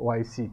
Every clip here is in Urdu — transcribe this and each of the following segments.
OIC,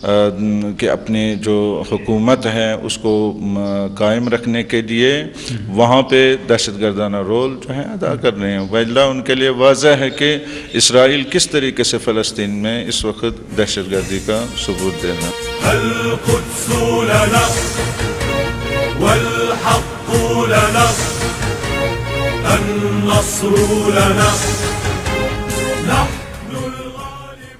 کہ اپنی جو حکومت ہے اس کو قائم رکھنے کے لیے وہاں پہ دہشت گردانہ رول جو ہے ادا کر رہے ہیں. وجہ ان کے لیے واضح ہے کہ اسرائیل کس طریقے سے فلسطین میں اس وقت دہشت گردی کا ثبوت دے رہا ہے. القدس لنا والحق لنا النصر لنا.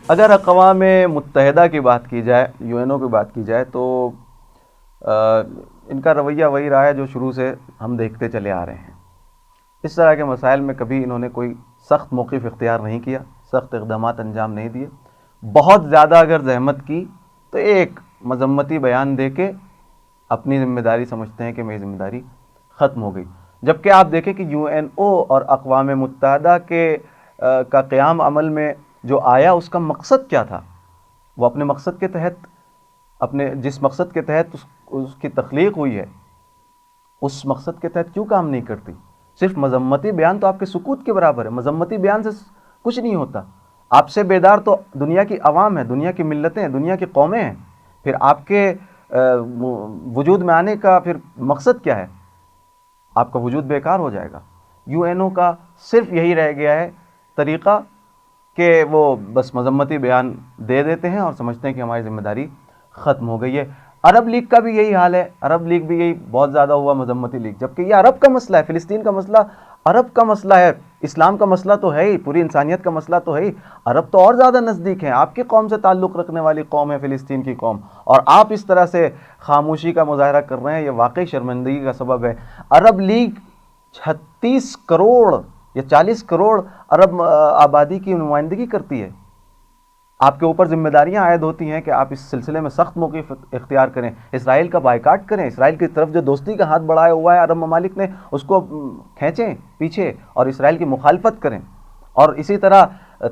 اگر اقوام متحدہ کی بات کی جائے، یو این او کی بات کی جائے، تو ان کا رویہ وہی رہا ہے جو شروع سے ہم دیکھتے چلے آ رہے ہیں. اس طرح کے مسائل میں کبھی انہوں نے کوئی سخت موقف اختیار نہیں کیا، سخت اقدامات انجام نہیں دیے. بہت زیادہ اگر زحمت کی تو ایک مذمتی بیان دے کے اپنی ذمہ داری سمجھتے ہیں کہ میری ذمہ داری ختم ہو گئی. جبکہ آپ دیکھیں کہ یو این او اور اقوام متحدہ کا قیام عمل میں جو آیا اس کا مقصد کیا تھا. وہ اپنے مقصد کے تحت، اپنے جس مقصد کے تحت اس کی تخلیق ہوئی ہے، اس مقصد کے تحت کیوں کام نہیں کرتی. صرف مذمتی بیان تو آپ کے سکوت کے برابر ہے. مذمتی بیان سے کچھ نہیں ہوتا. آپ سے بیدار تو دنیا کی عوام ہے، دنیا کی ملتیں ہیں، دنیا کی قومیں ہیں. پھر آپ کے وجود میں آنے کا پھر مقصد کیا ہے؟ آپ کا وجود بیکار ہو جائے گا. یو این او کا صرف یہی رہ گیا ہے طریقہ کہ وہ بس مذمتی بیان دے دیتے ہیں اور سمجھتے ہیں کہ ہماری ذمہ داری ختم ہو گئی ہے. عرب لیگ کا بھی یہی حال ہے. عرب لیگ بھی یہی بہت زیادہ ہوا مذمتی لیگ، جبکہ یہ عرب کا مسئلہ ہے. فلسطین کا مسئلہ عرب کا مسئلہ ہے. اسلام کا مسئلہ تو ہے ہی، پوری انسانیت کا مسئلہ تو ہے ہی. عرب تو اور زیادہ نزدیک ہیں. آپ کی قوم سے تعلق رکھنے والی قوم ہے فلسطین کی قوم، اور آپ اس طرح سے خاموشی کا مظاہرہ کر رہے ہیں. یہ واقعی شرمندگی کا سبب ہے. عرب لیگ 36 کروڑ یا 40 کروڑ عرب آبادی کی نمائندگی کرتی ہے. آپ کے اوپر ذمہ داریاں عائد ہوتی ہیں کہ آپ اس سلسلے میں سخت موقف اختیار کریں. اسرائیل کا بائیکاٹ کریں. اسرائیل کی طرف جو دوستی کا ہاتھ بڑھایا ہوا ہے عرب ممالک نے، اس کو کھینچیں پیچھے اور اسرائیل کی مخالفت کریں. اور اسی طرح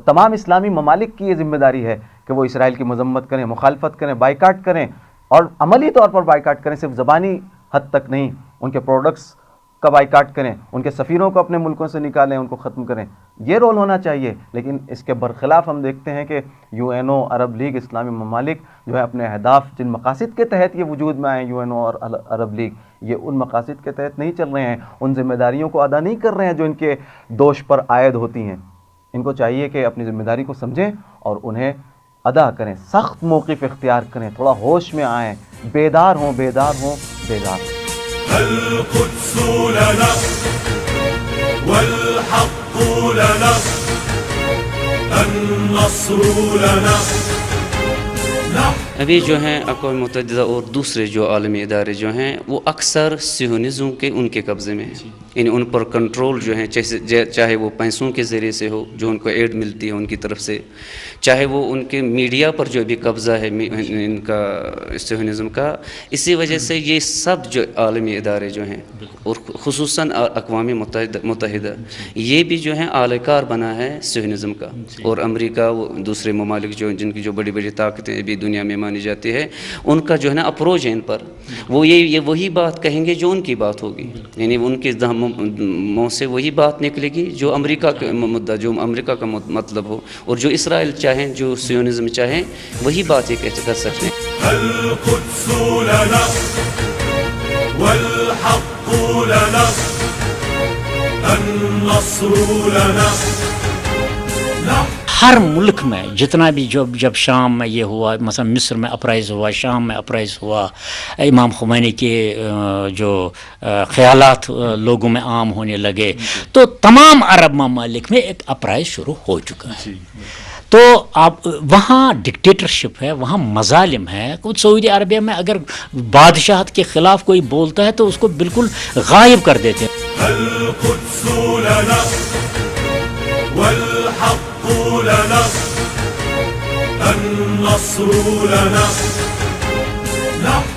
تمام اسلامی ممالک کی یہ ذمہ داری ہے کہ وہ اسرائیل کی مذمت کریں، مخالفت کریں، بائیکاٹ کریں، اور عملی طور پر بائیکاٹ کریں. صرف زبانی حد تک نہیں، ان کے پروڈکٹس کا بائیکاٹ کریں، ان کے سفیروں کو اپنے ملکوں سے نکالیں، ان کو ختم کریں. یہ رول ہونا چاہیے. لیکن اس کے برخلاف ہم دیکھتے ہیں کہ یو این او، عرب لیگ، اسلامی ممالک جو ہے اپنے اہداف، جن مقاصد کے تحت یہ وجود میں آئے یو این او اور عرب لیگ، یہ ان مقاصد کے تحت نہیں چل رہے ہیں. ان ذمہ داریوں کو ادا نہیں کر رہے ہیں جو ان کے دوش پر عائد ہوتی ہیں. ان کو چاہیے کہ اپنی ذمہ داری کو سمجھیں اور انہیں ادا کریں. سخت موقف اختیار کریں، تھوڑا ہوش میں آئیں، بیدار ہوں، بیدار ہوں، بیدار ہوں. القدس لنا والحق لنا النصر لنا. ابھی جو ہیں اقوام متحدہ اور دوسرے جو عالمی ادارے جو ہیں وہ اکثر صہیونزم کے ان کے قبضے میں ہیں. یعنی ان پر کنٹرول جو ہیں چاہے وہ پیسوں کے ذریعے سے ہو جو ان کو ایڈ ملتی ہے ان کی طرف سے، چاہے وہ ان کے میڈیا پر جو بھی قبضہ ہے ان کا صہیونزم کا. اسی وجہ سے یہ سب جو عالمی ادارے جو ہیں اور خصوصاً اقوام متحدہ یہ بھی جو ہیں اعلی کار بنا ہے صہیونزم کا. اور امریکہ، وہ دوسرے ممالک جو جن کی جو بڑی بڑی طاقتیں ابھی دنیا میں مانی جاتی ہے، ان کا جو ہے نا اپروچ ہے ان پر، وہ یہ وہی بات کہیں گے جو ان کی بات ہوگی. یعنی ان کے منہ سے وہی بات نکلے گی جو امریکہ کا مدعا، جو امریکہ کا مطلب ہو، اور جو اسرائیل چاہیں، جو صہیونزم چاہیں، وہی بات یہ کر سکتے ہیں. القدس لنا والحق لنا النصر لنا. ہر ملک میں جتنا بھی جب شام میں یہ ہوا، مثلا مصر میں اپرائز ہوا، شام میں اپرائز ہوا، امام خمینی کے جو خیالات لوگوں میں عام ہونے لگے، تو تمام عرب ممالک میں ایک اپرائز شروع ہو چکا ہے. تو آپ وہاں ڈکٹیٹرشپ ہے، وہاں مظالم ہے. کچھ سعودی عربیہ میں اگر بادشاہت کے خلاف کوئی بولتا ہے تو اس کو بالکل غائب کر دیتے ہیں. القدس لنا والحق لنا النصر لنا.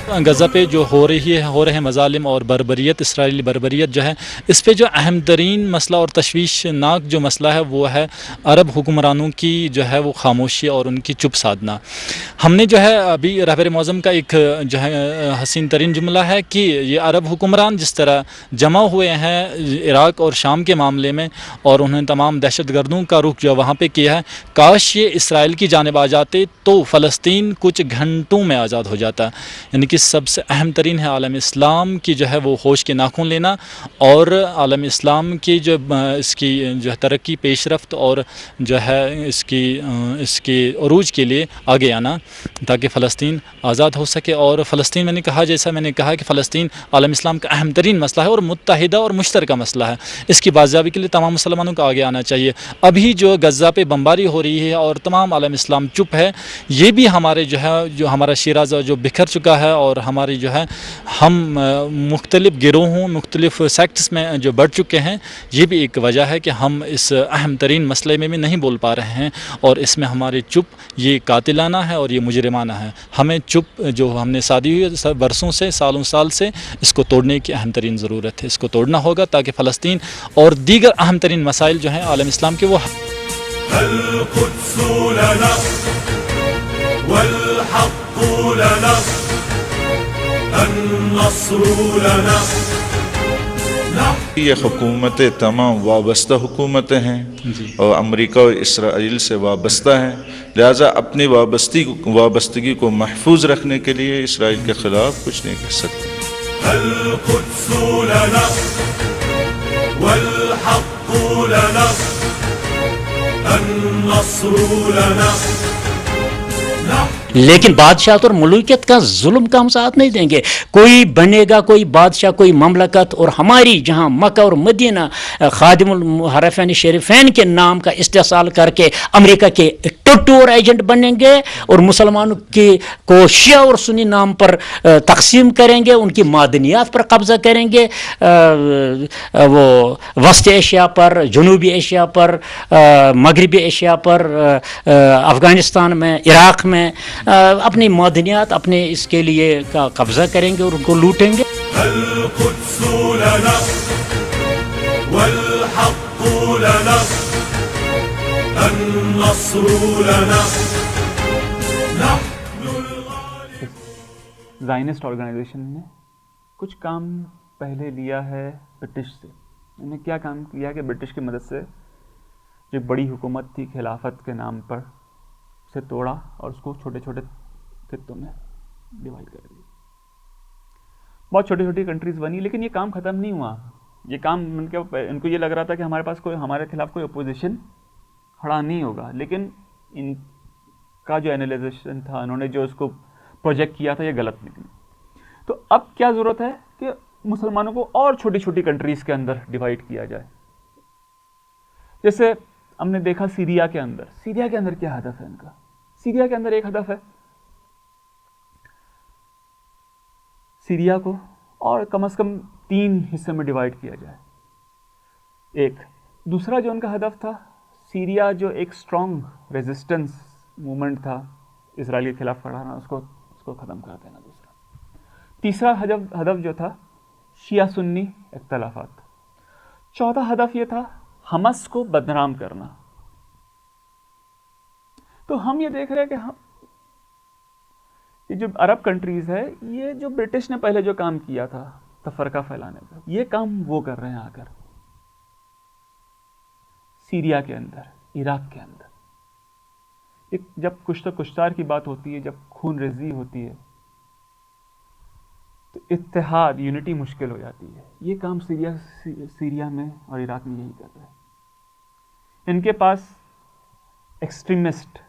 غزہ پہ جو ہو رہے ہیں مظالم اور بربریت، اسرائیلی بربریت جو ہے، اس پہ جو اہم ترین مسئلہ اور تشویشناک جو مسئلہ ہے وہ ہے عرب حکمرانوں کی جو ہے وہ خاموشی اور ان کی چپ سادنا. ہم نے جو ہے ابھی رہبر معظم کا ایک جو ہے حسین ترین جملہ ہے کہ یہ عرب حکمران جس طرح جمع ہوئے ہیں عراق اور شام کے معاملے میں، اور انہوں نے تمام دہشت گردوں کا رخ جو وہاں پہ کیا ہے، کاش یہ اسرائیل کی جانب آ جاتے تو فلسطین کچھ گھنٹوں میں آزاد ہو جاتا. یعنی کہ سب سے اہم ترین ہے عالم اسلام کی جو ہے وہ ہوش کے ناخن لینا، اور عالم اسلام کی جو اس کی جو ہے ترقی، پیش رفت اور جو ہے اس کی عروج کے لیے آگے آنا، تاکہ فلسطین آزاد ہو سکے. اور فلسطین جیسا میں نے کہا کہ فلسطین عالم اسلام کا اہم ترین مسئلہ ہے اور متحدہ اور مشترکہ مسئلہ ہے. اس کی بازیابی کے لیے تمام مسلمانوں کو آگے آنا چاہیے. ابھی جو غزہ پہ بمباری ہو رہی ہے اور تمام عالم اسلام چپ ہے، یہ بھی ہمارے جو ہمارا شیراز جو بکھر چکا ہے، اور ہماری جو ہے ہم مختلف گروہوں، مختلف سیکٹس میں جو بڑھ چکے ہیں، یہ بھی ایک وجہ ہے کہ ہم اس اہم ترین مسئلے میں بھی نہیں بول پا رہے ہیں. اور اس میں ہماری چپ یہ قاتلانہ ہے اور یہ مجرمانہ ہے. ہمیں چپ جو ہم نے سادی ہوئی برسوں سے، سالوں سال سے، اس کو توڑنے کی اہم ترین ضرورت ہے. اس کو توڑنا ہوگا تاکہ فلسطین اور دیگر اہم ترین مسائل جو ہیں عالم اسلام کے وہ القدس لنا والحق لنا النصر لنا. یہ حکومتیں تمام وابستہ حکومتیں ہیں اور امریکہ اور اسرائیل سے وابستہ ہیں، لہٰذا اپنی وابستگی کو محفوظ رکھنے کے لیے اسرائیل کے خلاف کچھ نہیں کر سکتے. القدس لنا والحق لنا النصر لنا. لیکن بادشاہت اور ملوکیت کا ظلم کا ہم ساتھ نہیں دیں گے. کوئی بنے گا، کوئی بادشاہ، کوئی مملکت، اور ہماری جہاں مکہ اور مدینہ خادم الحرفین شریفین کے نام کا استحصال کر کے امریکہ کے ٹٹو اور ایجنٹ بنیں گے، اور مسلمانوں کو شیعہ اور سنی نام پر تقسیم کریں گے، ان کی معدنیات پر قبضہ کریں گے، وہ وسط ایشیا پر، جنوبی ایشیا پر، مغربی ایشیا پر، افغانستان میں، عراق میں اپنی معدنیات اپنے اس کے لیے کا قبضہ کریں گے اور ان کو لوٹیں گے. القدس لنا والحق لنا النصر لنا. زائنسٹ آرگنائزیشن نے کچھ کام پہلے لیا ہے برٹش سے. انہوں نے کیا کام کیا کہ برٹش کی مدد سے جو بڑی حکومت تھی خلافت کے نام پر، اسے توڑا اور اس کو چھوٹے چھوٹے خطوں میں ڈیوائڈ کر دیا. بہت چھوٹی چھوٹی کنٹریز بنی، لیکن یہ کام ختم نہیں ہوا. یہ کام ان کو یہ لگ رہا تھا کہ ہمارے پاس ہمارے خلاف کوئی اپوزیشن کھڑا نہیں ہوگا، لیکن ان کا جو اینالائزیشن تھا، انہوں نے جو اس کو پروجیکٹ کیا تھا، یہ غلط نکلی. تو اب کیا ضرورت ہے کہ مسلمانوں کو اور چھوٹی چھوٹی کنٹریز کے اندر ڈیوائڈ کیا جائے. جیسے ہم نے دیکھا سیریا کے اندر کیا ہدف ہے ان کا. سیریا کے اندر ایک ہدف ہے سیریا کو اور کم از کم 3 حصے میں ڈیوائڈ کیا جائے. ایک دوسرا جو ان کا ہدف تھا، سیریا جو ایک اسٹرانگ ریزسٹنس موومنٹ تھا اسرائیل کے خلاف کھڑا رہنا، اس کو ختم کر دینا. تیسرا ہدف جو تھا شیعہ سنی اختلافات. چوتھا ہدف یہ تھا حماس کو بدنام کرنا. تو ہم یہ دیکھ رہے ہیں کہ یہ جو عرب کنٹریز ہے، یہ جو برٹش نے پہلے جو کام کیا تھا تفرقہ پھیلانے کا، یہ کام وہ کر رہے ہیں آ کر سیریا کے اندر، عراق کے اندر. جب کشتہ کشتار کی بات ہوتی ہے، جب خون ریزی ہوتی ہے، تو اتحاد، یونٹی مشکل ہو جاتی ہے. یہ کام سیریا میں اور عراق میں یہی کر رہے ہیں. ان کے پاس ایکسٹریمسٹ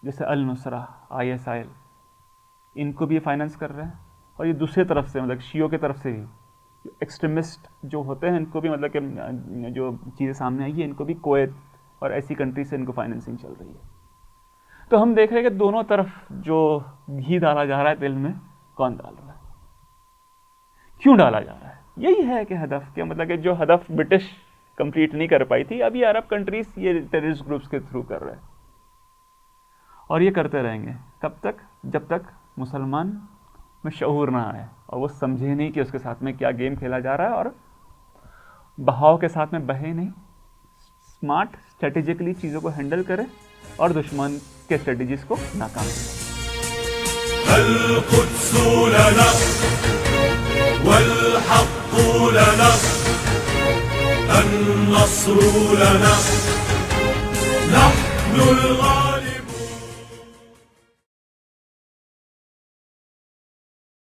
جیسے النصرہ، ISIL، ان کو بھی یہ فائننس کر رہے ہیں، اور یہ دوسرے طرف سے مطلب شیعوں کی طرف سے بھی ایکسٹریمسٹ جو ہوتے ہیں، ان کو بھی مطلب کہ جو چیزیں سامنے آئی ہیں، ان کو بھی کویت اور ایسی کنٹری سے ان کو فائننسنگ چل رہی ہے. تو ہم دیکھ رہے ہیں کہ دونوں طرف جو گھی ڈالا جا رہا ہے تیل میں، کون ڈال رہا ہے، کیوں ڈالا جا رہا ہے. یہی ہے کہ ہدف کیا مطلب کہ جو ہدف برٹش کمپلیٹ نہیں کر پائی تھی، اب یہ عرب کنٹریز یہ ٹیررسٹ گروپس کے تھرو کر رہے ہیں، اور یہ کرتے رہیں گے. کب تک؟ جب تک مسلمان میں شعور نہ آئے اور وہ سمجھے نہیں کہ اس کے ساتھ میں کیا گیم کھیلا جا رہا ہے، اور بہاؤ کے ساتھ میں بہے نہیں، اسمارٹ اسٹریٹجیکلی چیزوں کو ہینڈل کرے اور دشمن کے اسٹریٹجیز کو ناکام کرے. القدس لنا والحق لنا النصر لنا نحن الغالبون.